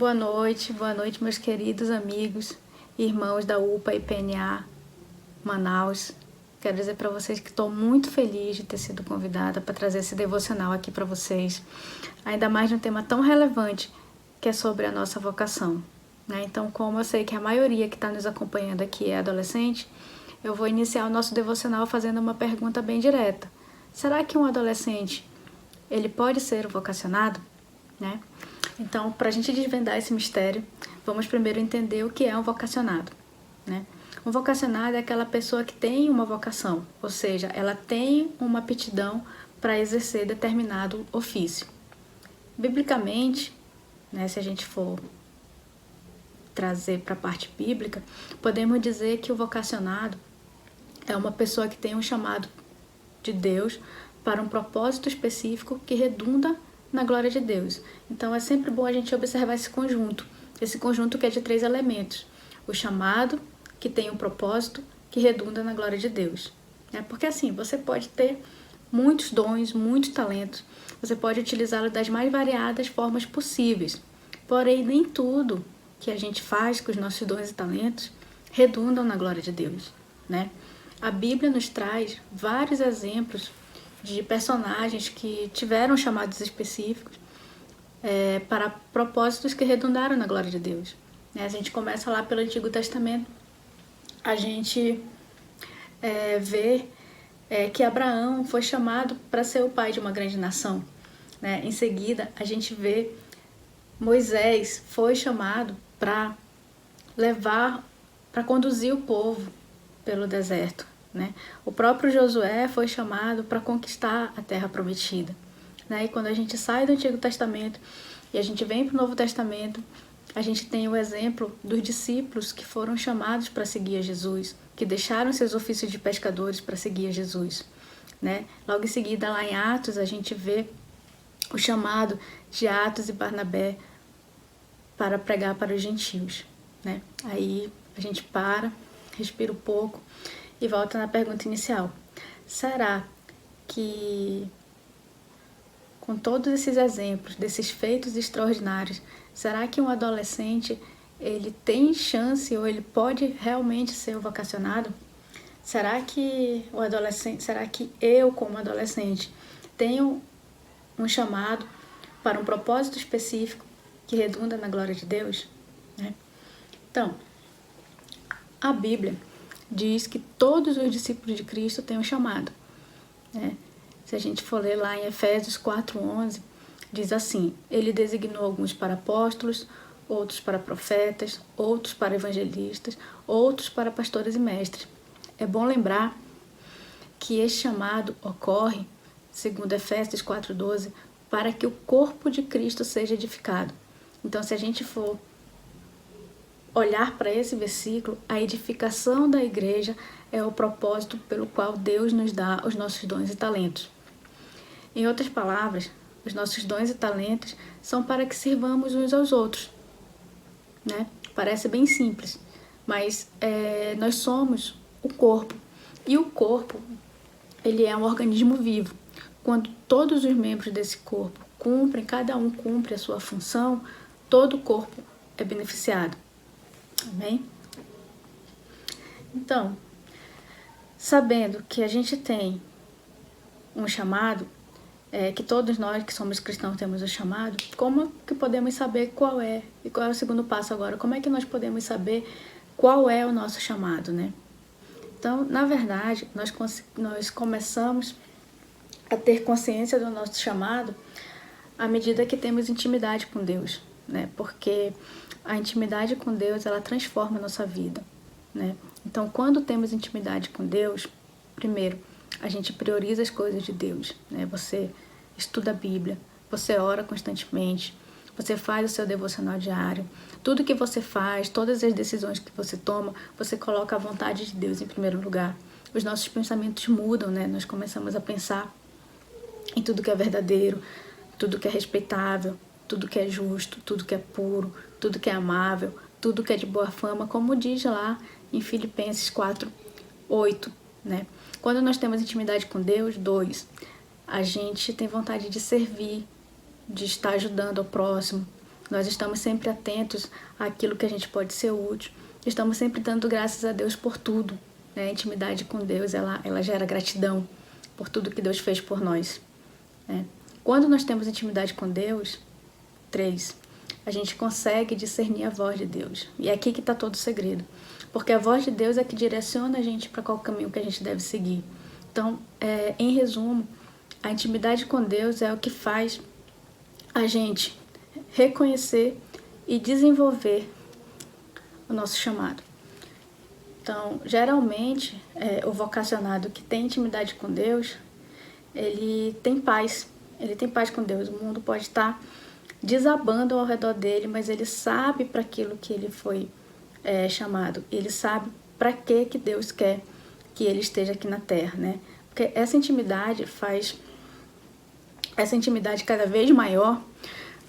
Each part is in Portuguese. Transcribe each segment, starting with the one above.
Boa noite, meus queridos amigos, irmãos da UPA e PNA Manaus. Quero dizer para vocês que estou muito feliz de ter sido convidada para trazer esse devocional aqui para vocês, ainda mais num tema tão relevante que é sobre a nossa vocação, né? Então, como eu sei que a maioria que está nos acompanhando aqui é adolescente, eu vou iniciar o nosso devocional fazendo uma pergunta bem direta. Será que um adolescente, ele pode ser vocacionado, né? Então, para a gente desvendar esse mistério, vamos primeiro entender o que é um vocacionado, né? Um vocacionado é aquela pessoa que tem uma vocação, ou seja, ela tem uma aptidão para exercer determinado ofício. Biblicamente, né, se a gente for trazer para a parte bíblica, podemos dizer que o vocacionado é uma pessoa que tem um chamado de Deus para um propósito específico que redunda na glória de Deus. Então é sempre bom a gente observar esse conjunto que é de 3 elementos: o chamado, que tem um propósito que redunda na glória de Deus. Porque assim, você pode ter muitos dons, muitos talentos, você pode utilizá-los das mais variadas formas possíveis, porém nem tudo que a gente faz com os nossos dons e talentos redundam na glória de Deus, né? A Bíblia nos traz vários exemplos de personagens que tiveram chamados específicos para propósitos que redundaram na glória de Deus. A gente começa lá pelo Antigo Testamento, a gente vê que Abraão foi chamado para ser o pai de uma grande nação, né? Em seguida, a gente vê Moisés foi chamado para conduzir o povo pelo deserto, né? O próprio Josué foi chamado para conquistar a terra prometida, né? E quando a gente sai do Antigo Testamento e a gente vem para o Novo Testamento, a gente tem o exemplo dos discípulos que foram chamados para seguir a Jesus, que deixaram seus ofícios de pescadores para seguir a Jesus, né? Logo em seguida, lá em Atos, a gente vê o chamado de Atos e Barnabé para pregar para os gentios, né? Aí a gente respira um pouco e volta na pergunta inicial. Será que, com todos esses exemplos, desses feitos extraordinários, será que um adolescente ele tem chance ou ele pode realmente ser vocacionado? Será que eu, como adolescente, tenho um chamado para um propósito específico que redunda na glória de Deus, né? Então, a Bíblia diz que todos os discípulos de Cristo têm um chamado, né? Se a gente for ler lá em Efésios 4:11, diz assim: ele designou alguns para apóstolos, outros para profetas, outros para evangelistas, outros para pastores e mestres. É bom lembrar que esse chamado ocorre, segundo Efésios 4:12, para que o corpo de Cristo seja edificado. Então, se a gente for olhar para esse versículo, a edificação da igreja é o propósito pelo qual Deus nos dá os nossos dons e talentos. Em outras palavras, os nossos dons e talentos são para que sirvamos uns aos outros, né? Parece bem simples, mas nós somos o corpo. E o corpo, ele é um organismo vivo. Quando todos os membros desse corpo cada um cumpre a sua função, todo o corpo é beneficiado. Amém? Então, sabendo que a gente tem um chamado, que todos nós que somos cristãos temos um chamado, como que podemos saber qual é? E qual é o segundo passo agora? Como é que nós podemos saber qual é o nosso chamado, né? Então, na verdade, nós começamos a ter consciência do nosso chamado à medida que temos intimidade com Deus, né? Porque a intimidade com Deus, ela transforma a nossa vida, né? Então, quando temos intimidade com Deus, primeiro, a gente prioriza as coisas de Deus, né? Você estuda a Bíblia, você ora constantemente, você faz o seu devocional diário. Tudo que você faz, todas as decisões que você toma, você coloca a vontade de Deus em primeiro lugar. Os nossos pensamentos mudam, né? Nós começamos a pensar em tudo que é verdadeiro, tudo que é respeitável, tudo que é justo, tudo que é puro, tudo que é amável, tudo que é de boa fama, como diz lá em Filipenses 4:8, né? Quando nós temos intimidade com Deus, 2, a gente tem vontade de servir, de estar ajudando ao próximo, Nós estamos sempre atentos àquilo que a gente pode ser útil. Estamos sempre dando graças a Deus por tudo, né? A intimidade com Deus, ela gera gratidão por tudo que Deus fez por nós, né? Quando nós temos intimidade com Deus, 3, a gente consegue discernir a voz de Deus. E é aqui que está todo o segredo. Porque a voz de Deus é que direciona a gente para qual caminho que a gente deve seguir. Então, em resumo, a intimidade com Deus é o que faz a gente reconhecer e desenvolver o nosso chamado. Então, geralmente, o vocacionado que tem intimidade com Deus, ele tem paz com Deus. O mundo pode estar desabando ao redor dele, mas ele sabe para aquilo que ele foi chamado. Ele sabe para que Deus quer que ele esteja aqui na Terra, né? Porque essa intimidade cada vez maior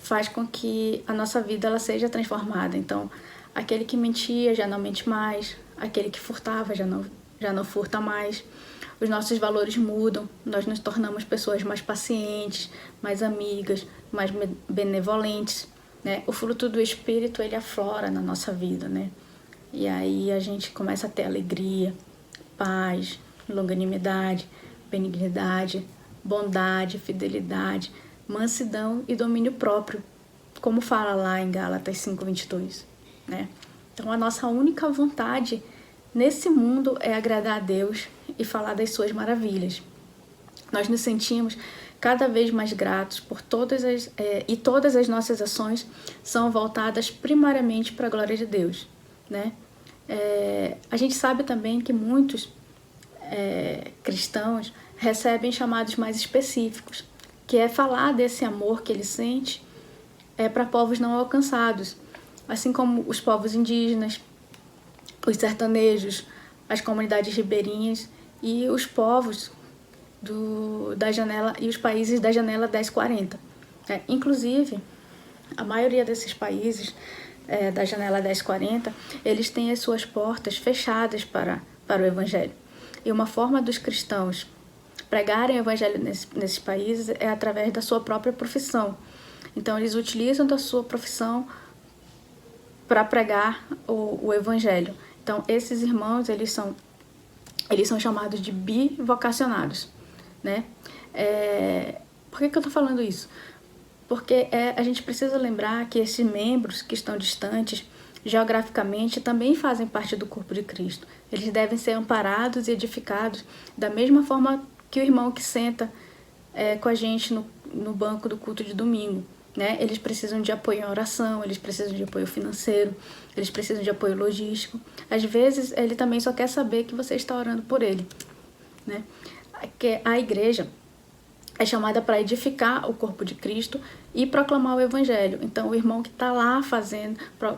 faz com que a nossa vida ela seja transformada. Então, aquele que mentia já não mente mais, aquele que furtava já não furta mais. Os nossos valores mudam, nós nos tornamos pessoas mais pacientes, mais amigas, mais benevolentes, né? O fruto do Espírito, ele aflora na nossa vida, né? E aí a gente começa a ter alegria, paz, longanimidade, benignidade, bondade, fidelidade, mansidão e domínio próprio, como fala lá em Gálatas 5:22, né? Então a nossa única vontade nesse mundo é agradar a Deus e falar das suas maravilhas. Nós nos sentimos cada vez mais gratos por todas as nossas ações são voltadas primariamente para a glória de Deus, né? A gente sabe também que muitos cristãos recebem chamados mais específicos, que é falar desse amor que ele sente para povos não alcançados, assim como os povos indígenas, os sertanejos, as comunidades ribeirinhas e os povos da janela e os países da janela 1040. Inclusive, a maioria desses países da janela 1040, eles têm as suas portas fechadas para o Evangelho. E uma forma dos cristãos pregarem o Evangelho nesses países é através da sua própria profissão. Então, eles utilizam da sua profissão para pregar o Evangelho. Então, esses irmãos, eles são chamados de bivocacionados, né? Por que eu estou falando isso? Porque a gente precisa lembrar que esses membros que estão distantes, geograficamente, também fazem parte do corpo de Cristo. Eles devem ser amparados e edificados da mesma forma que o irmão que senta com a gente no banco do culto de domingo, né? Eles precisam de apoio em oração, eles precisam de apoio financeiro, eles precisam de apoio logístico. Às vezes, ele também só quer saber que você está orando por ele, né? Que a igreja é chamada para edificar o corpo de Cristo e proclamar o Evangelho. Então, o irmão que está lá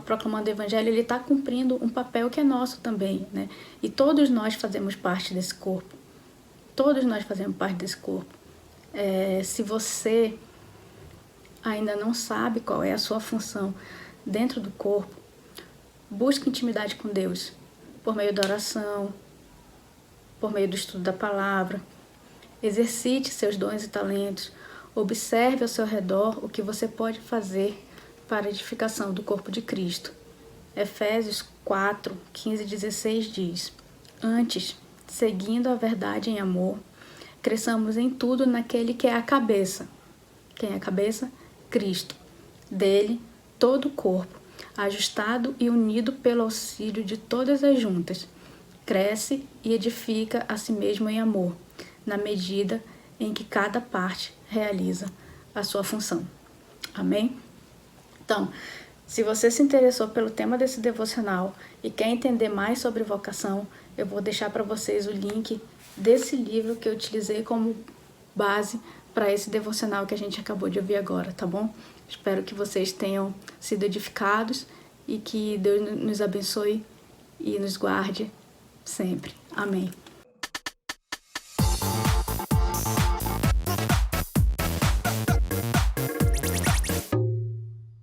proclamando o Evangelho, ele está cumprindo um papel que é nosso também, né? E todos nós fazemos parte desse corpo. Todos nós fazemos parte desse corpo. Se você ainda não sabe qual é a sua função dentro do corpo, busque intimidade com Deus, por meio da oração, por meio do estudo da palavra. Exercite seus dons e talentos. Observe ao seu redor o que você pode fazer para a edificação do corpo de Cristo. Efésios 4, 15 e 16 diz: Antes, seguindo a verdade em amor, cresçamos em tudo naquele que é a cabeça. Quem é a cabeça? Cristo. Dele, todo o corpo, ajustado e unido pelo auxílio de todas as juntas, cresce e edifica a si mesmo em amor, na medida em que cada parte realiza a sua função. Amém? Então, se você se interessou pelo tema desse devocional e quer entender mais sobre vocação, eu vou deixar para vocês o link desse livro que eu utilizei como base para esse devocional que a gente acabou de ouvir agora, tá bom? Espero que vocês tenham sido edificados e que Deus nos abençoe e nos guarde sempre. Amém.